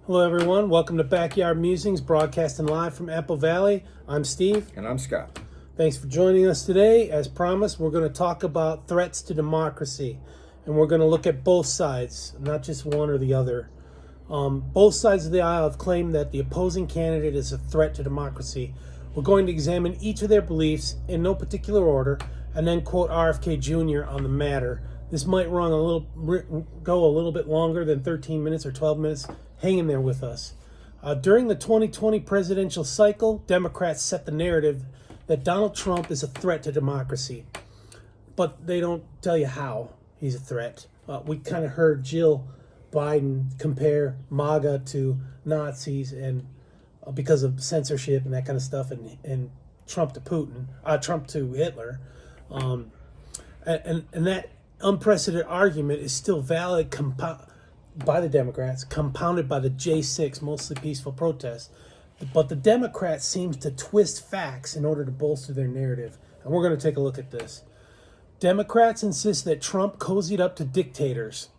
Hello, everyone. Welcome to Backyard Musings, broadcasting live from Apple Valley. I'm Steve. And I'm Scott. Thanks for joining us today. As promised, we're going to talk about threats to democracy, and we're going to look at both sides, not just one or the other. Both sides of the aisle have claimed that the opposing candidate is a threat to democracy. We're going to examine each of their beliefs in no particular order, and then quote RFK Jr. on the matter. This might go a little bit longer than 13 minutes or 12 minutes. Hang in there with us. During the 2020 presidential cycle, Democrats set the narrative that Donald Trump is a threat to democracy. But they don't tell you how he's a threat. We kind of heard Jill Biden compare MAGA to Nazis and because of censorship and that kind of stuff, and Trump to Putin, Trump to Hitler. And that unprecedented argument is still valid by the Democrats, compounded by the J6, mostly peaceful protests. But the Democrats seem to twist facts in order to bolster their narrative. And we're going to take a look at this. Democrats insist that Trump cozied up to dictators,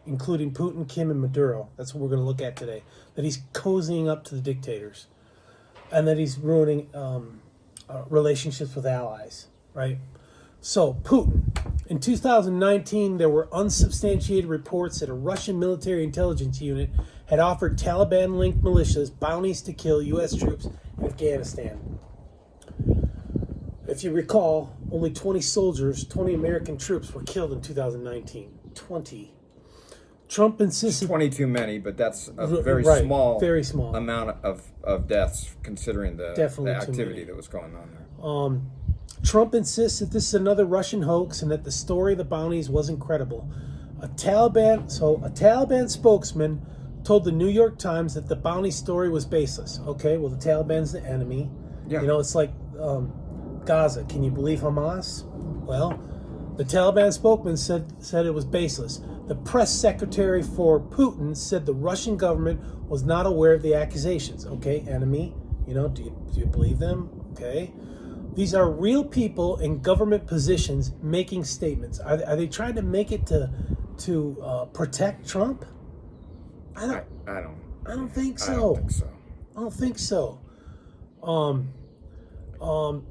including Putin, Kim, and Maduro. That's what we're going to look at today. That he's cozying up to the dictators. And that he's ruining relationships with allies, right? So, Putin. In 2019, there were unsubstantiated reports that a Russian military intelligence unit had offered Taliban-linked militias bounties to kill U.S. troops in Afghanistan. If you recall, only 20 American troops were killed in 2019. 20. Trump insisted... 20 too many, but that's a very small amount of deaths considering the activity that was going on there. Trump insists that this is another Russian hoax and that the story of the bounties wasn't credible. A Taliban spokesman told the New York Times that the bounty story was baseless. Okay, well, the Taliban's the enemy. Yeah. You know, it's like Gaza. Can you believe Hamas? Well, the Taliban spokesman said it was baseless. The press secretary for Putin said the Russian government was not aware of the accusations. Okay, enemy. You know, do you believe them? Okay. These are real people in government positions making statements. Are they trying to make it to protect Trump? I don't think so. I don't think so.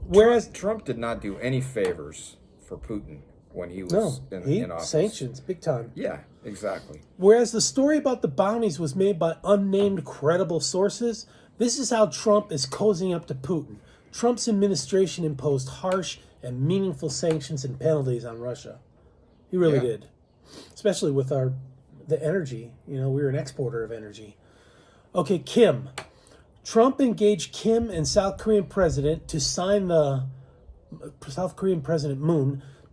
Whereas Trump did not do any favors for Putin when he was in office. Sanctions, big time. Yeah, exactly. Whereas the story about the bounties was made by unnamed credible sources, this is how Trump is cozying up to Putin. Trump's administration imposed harsh and meaningful sanctions and penalties on Russia. He really did. Especially with the energy. You know, we're an exporter of energy. Okay, Kim. Trump engaged Kim and South Korean President Moon to sign the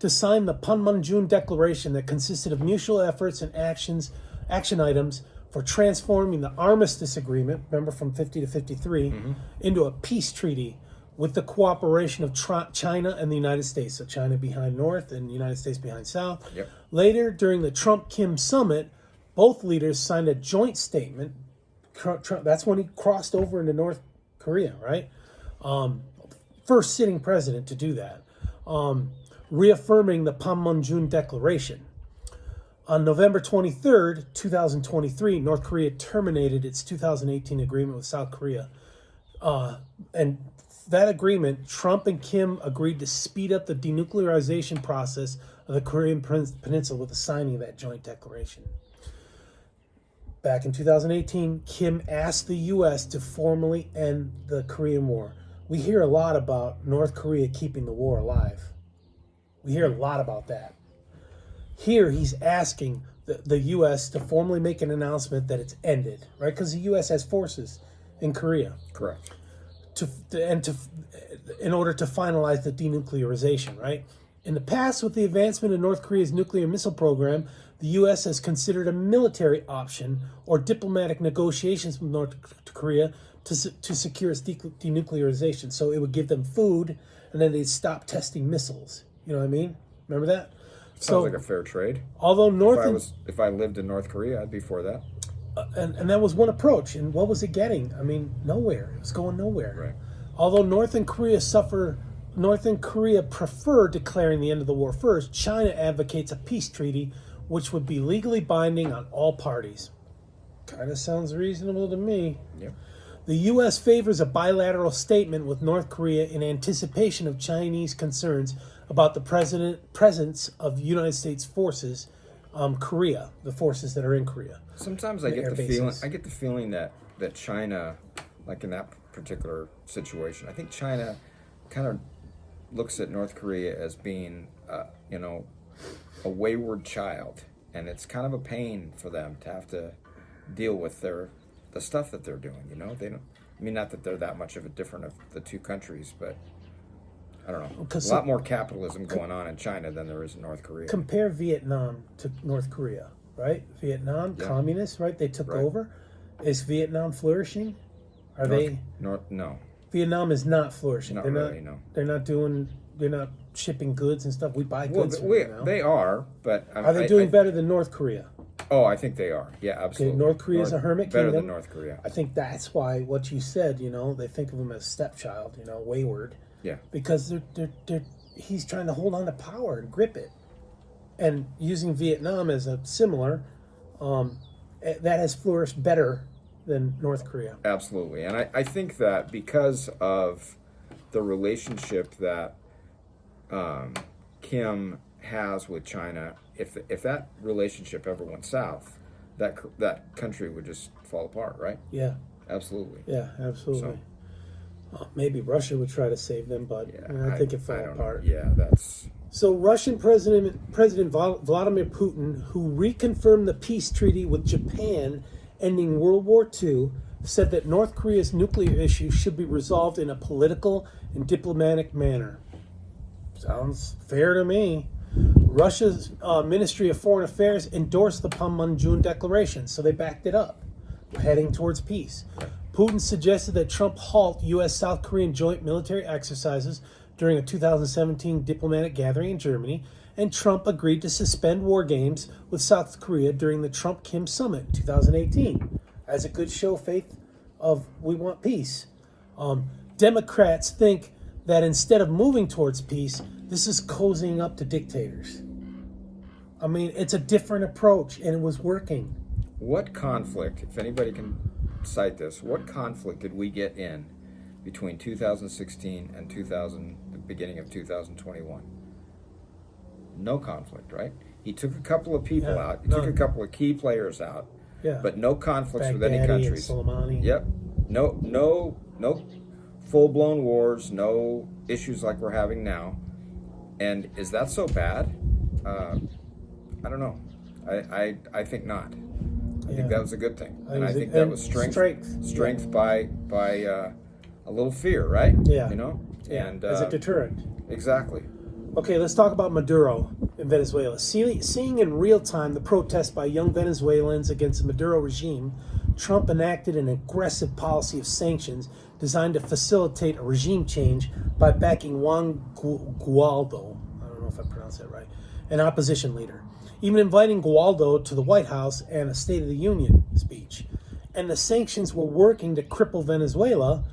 Panmunjom Declaration that consisted of mutual efforts and action items for transforming the Armistice Agreement, remember from 50 to 53, into a peace treaty with the cooperation of China and the United States. So China behind North and the United States behind South. Yep. Later, during the Trump-Kim summit, both leaders signed a joint statement. That's when he crossed over into North Korea, right? First sitting president to do that. Reaffirming the Panmunjom Declaration. On November 23rd, 2023, North Korea terminated its 2018 agreement with South Korea. And that agreement, Trump and Kim agreed to speed up the denuclearization process of the Korean Peninsula with the signing of that joint declaration. Back in 2018, Kim asked the U.S. to formally end the Korean War. We hear a lot about North Korea keeping the war alive. We hear a lot about that. Here, he's asking the U.S. to formally make an announcement that it's ended, right? Because the U.S. has forces in Korea. Correct. In order to finalize the denuclearization, right? In the past, with the advancement of North Korea's nuclear missile program, the U.S. has considered a military option or diplomatic negotiations with North Korea to secure its denuclearization. So it would give them food, and then they'd stop testing missiles. You know what I mean? Remember that? Sounds like a fair trade. Although if I lived in North Korea, I'd be for that. And that was one approach. And what was it getting? I mean, nowhere. It was going nowhere. Right. Although North Korea preferred declaring the end of the war first, China advocates a peace treaty which would be legally binding on all parties. Kind of sounds reasonable to me. Yep. The U.S. favors a bilateral statement with North Korea in anticipation of Chinese concerns about the presence of United States forces, Korea, the forces that are in Korea. Sometimes I get the feeling that China, like in that particular situation, I think China kind of looks at North Korea as being, a wayward child, and it's kind of a pain for them to have to deal with the stuff that they're doing. They don't. I mean, not that they're that much of a different of the two countries, but I don't know. A lot more capitalism going on in China than there is in North Korea. Compare Vietnam to North Korea, right? Vietnam, communists, right? They took over. Is Vietnam flourishing? No. Vietnam is not flourishing. Not really, no. They're not shipping goods and stuff. We buy goods from them now. They are, but are they doing better than North Korea? Oh, I think they are. Yeah, absolutely. Okay, North Korea is a hermit kingdom. Better than North Korea. I think that's why what you said. They think of him as stepchild. Wayward. Yeah. Because he's trying to hold on to power and grip it, and using Vietnam as a similar, that has flourished better than North Korea. Absolutely, and I think that because of the relationship that Kim has with China, if that relationship ever went south, that country would just fall apart, right? Yeah. Absolutely. Yeah, absolutely. Maybe Russia would try to save them, but I think it fell apart. Yeah, that's... So Russian President Vladimir Putin, who reconfirmed the peace treaty with Japan ending World War II, said that North Korea's nuclear issue should be resolved in a political and diplomatic manner. Sounds fair to me. Russia's Ministry of Foreign Affairs endorsed the Panmunjom Declaration, so they backed it up, heading towards peace. Putin suggested that Trump halt U.S.-South Korean joint military exercises during a 2017 diplomatic gathering in Germany, and Trump agreed to suspend war games with South Korea during the Trump-Kim summit in 2018 as a good show of faith of we want peace. Democrats think that instead of moving towards peace, this is cozying up to dictators. I mean, it's a different approach, and it was working. What conflict, if anybody can cite this, what conflict did we get in between 2016 and the beginning of 2021? No conflict, right? He took a couple of people out. He took a couple of key players out. Yeah. But no conflicts Baghdadi with any countries. And Soleimani. Yep. No full-blown wars, no issues like we're having now. And is that so bad? I don't know. I think not. I think that was a good thing. And I think that was strength by a little fear, right? Yeah. Yeah. And as a deterrent. Exactly. Okay, let's talk about Maduro in Venezuela. Seeing in real time the protests by young Venezuelans against the Maduro regime, Trump enacted an aggressive policy of sanctions designed to facilitate a regime change by backing Juan Guaido, I don't know if I pronounced that right, an opposition leader, even inviting Guaido to the White House and a State of the Union speech. And the sanctions were working to cripple Venezuela,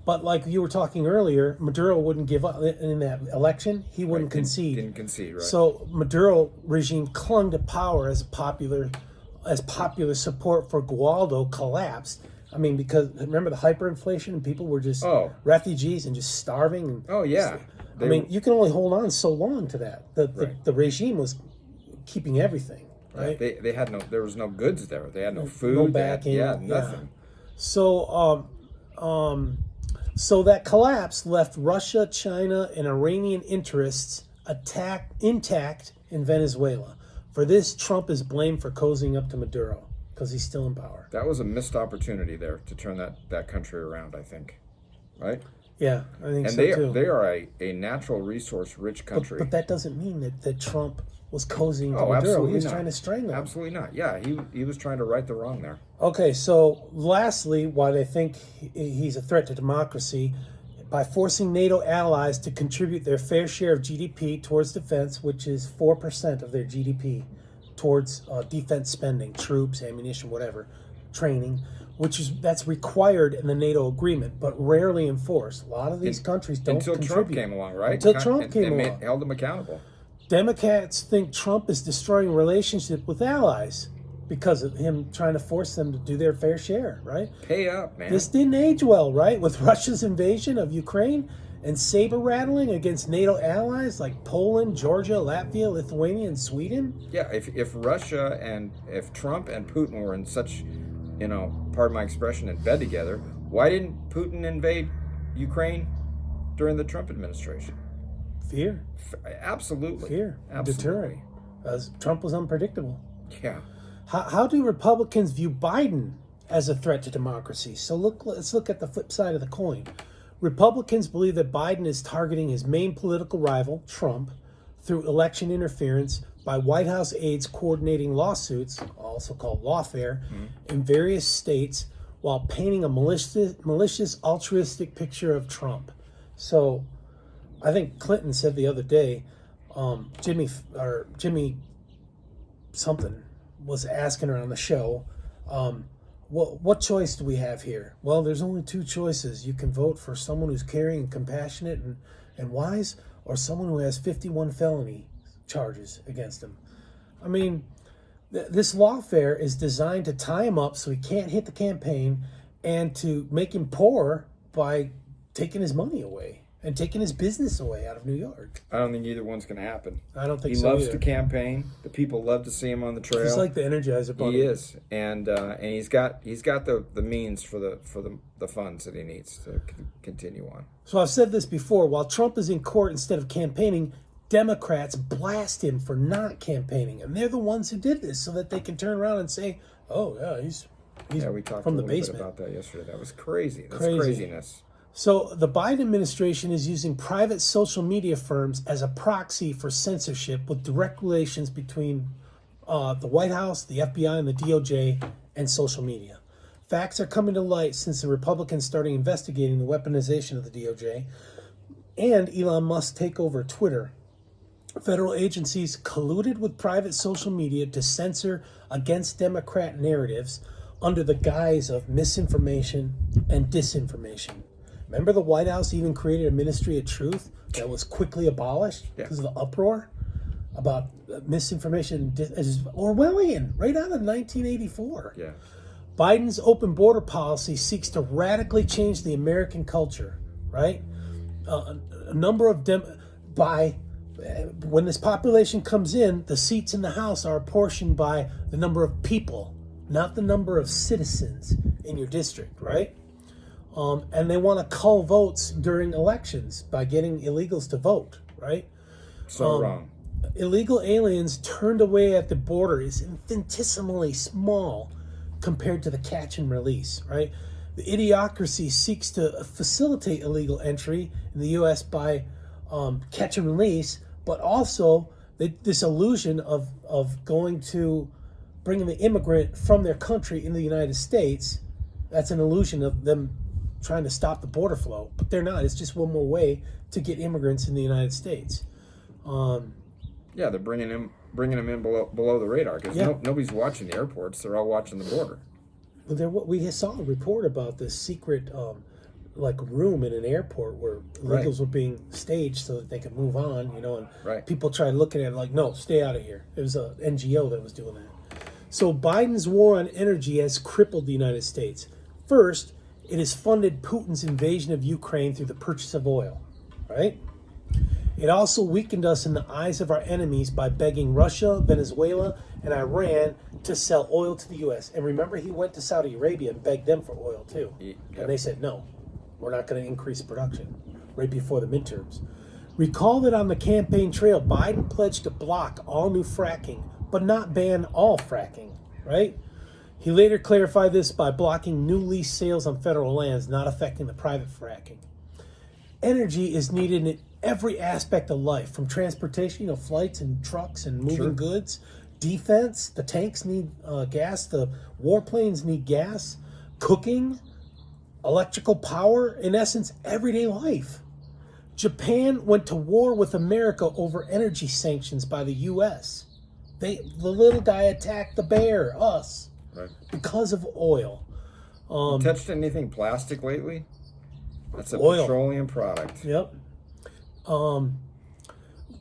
but like you were talking earlier, Maduro wouldn't give up in that election. He wouldn't concede. Didn't concede, right? So Maduro regime clung to power as popular support for Guaido collapsed. I mean, because remember the hyperinflation and people were just refugees and just starving. And oh yeah. I mean, you can only hold on so long to that. The regime was keeping everything. Right? They had there was no goods there. They had no food. No backing. Nothing. Yeah. So that collapse left Russia, China, and Iranian interests intact in Venezuela. For this, Trump is blamed for cozying up to Maduro because he's still in power. That was a missed opportunity there to turn that country around, I think. Right? Yeah, I think and so too. They are a natural resource-rich country. But that doesn't mean that Trump was cozying to Maduro. Absolutely He was not. trying to strangle him. Absolutely not. Yeah, he was trying to right the wrong there. Okay, so lastly, why they think he's a threat to democracy, by forcing NATO allies to contribute their fair share of GDP towards defense, which is 4% of their GDP, towards defense spending, troops, ammunition, whatever, training, that's required in the NATO agreement, but rarely enforced. A lot of these countries don't until contribute. Trump came along, right? Until Trump came along. Held them accountable. Democrats think Trump is destroying relationship with allies because of him trying to force them to do their fair share, right? Pay up, man. This didn't age well, right? With Russia's invasion of Ukraine and saber rattling against NATO allies like Poland, Georgia, Latvia, Lithuania, and Sweden. Yeah, if Russia and if Trump and Putin were in such, pardon my expression, in bed together, why didn't Putin invade Ukraine during the Trump administration? Fear. Absolutely. Fear. Absolutely. Deterring. As Trump was unpredictable. Yeah. How do Republicans view Biden as a threat to democracy? So let's look at the flip side of the coin. Republicans believe that Biden is targeting his main political rival, Trump, through election interference by White House aides coordinating lawsuits, also called lawfare, in various states while painting a malicious, altruistic picture of Trump. So I think Clinton said the other day, Jimmy something was asking her on the show, what choice do we have here? Well, there's only two choices. You can vote for someone who's caring and compassionate and wise, or someone who has 51 felony charges against him. I mean, this lawfare is designed to tie him up so he can't hit the campaign and to make him poor by taking his money away and taking his business away out of New York. I don't think either one's going to happen. I don't think he so loves either. to campaign. The people love to see him on the trail. He's like the Energizer Bunny. He is, and he's got the means for the funds that he needs to continue on. So I've said this before. While Trump is in court instead of campaigning, Democrats blast him for not campaigning, and they're the ones who did this so that they can turn around and say, "Oh yeah, he's we talked from a the little basement." bit about that yesterday. That was crazy. That's Crazy. craziness. So the Biden administration is using private social media firms as a proxy for censorship with direct relations between the White House, the FBI, and the DOJ, and social media. Facts are coming to light since the Republicans started investigating the weaponization of the DOJ and Elon Musk's takeover of Twitter. Federal agencies colluded with private social media to censor against Democrat narratives under the guise of misinformation and disinformation. Remember the White House even created a Ministry of Truth that was quickly abolished because of the uproar about misinformation. It's Orwellian, right out of 1984. Yeah. Biden's open border policy seeks to radically change the American culture, right? A number of when this population comes in, the seats in the House are apportioned by the number of people, not the number of citizens in your district, right? And they want to cull votes during elections by getting illegals to vote, right? So wrong. Illegal aliens turned away at the border is infinitesimally small compared to the catch and release, right? The idiocracy seeks to facilitate illegal entry in the U.S. by catch and release, but also this illusion of going to bringing the immigrant from their country in the United States. That's an illusion of them trying to stop the border flow, but they're not. It's just one more way to get immigrants in the United States. Yeah, they're bringing them in below the radar because nobody's watching the airports. They're all watching the border. Well, we saw a report about this secret room in an airport where illegals were being staged so that they could move on, and people tried looking at it like, no, stay out of here. It was an NGO that was doing that. So Biden's war on energy has crippled the United States. First, it has funded Putin's invasion of Ukraine through the purchase of oil, right? It also weakened us in the eyes of our enemies by begging Russia, Venezuela, and Iran to sell oil to the U.S. And remember, he went to Saudi Arabia and begged them for oil, too. Yep. And they said, no, we're not going to increase production right before the midterms. Recall that on the campaign trail, Biden pledged to block all new fracking, but not ban all fracking, right? He later clarified this by blocking new lease sales on federal lands, not affecting the private fracking. Energy is needed in every aspect of life, from transportation, flights and trucks and moving goods, defense, the tanks need gas, the warplanes need gas, cooking, electrical power, in essence, everyday life. Japan went to war with America over energy sanctions by the U.S. The little guy attacked the bear, us. Right. Because of oil. You touched anything plastic lately? That's a oil. petroleum product. Yep.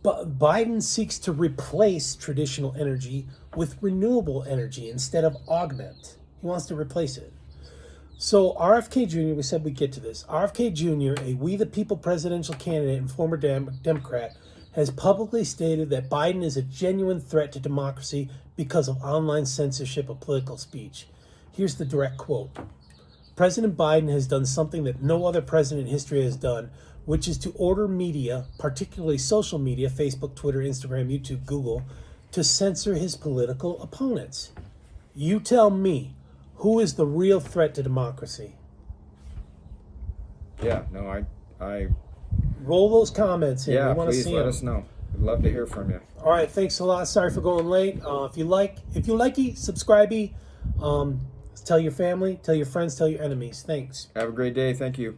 Biden seeks to replace traditional energy with renewable energy instead of augment. He wants to replace it. So RFK Jr., we said we'd get to this. RFK Jr., a We the People presidential candidate and former Democrat, has publicly stated that Biden is a genuine threat to democracy because of online censorship of political speech. Here's the direct quote. President Biden has done something that no other president in history has done, which is to order media, particularly social media, Facebook, Twitter, Instagram, YouTube, Google, to censor his political opponents. You tell me, who is the real threat to democracy? Yeah, no, I roll those comments in. Yeah, we want to please see let them. us know. We'd love to hear from you. All right, thanks a lot. Sorry for going late. If you likey, subscribe-y. Tell your family, tell your friends, tell your enemies. Thanks. Have a great day. Thank you.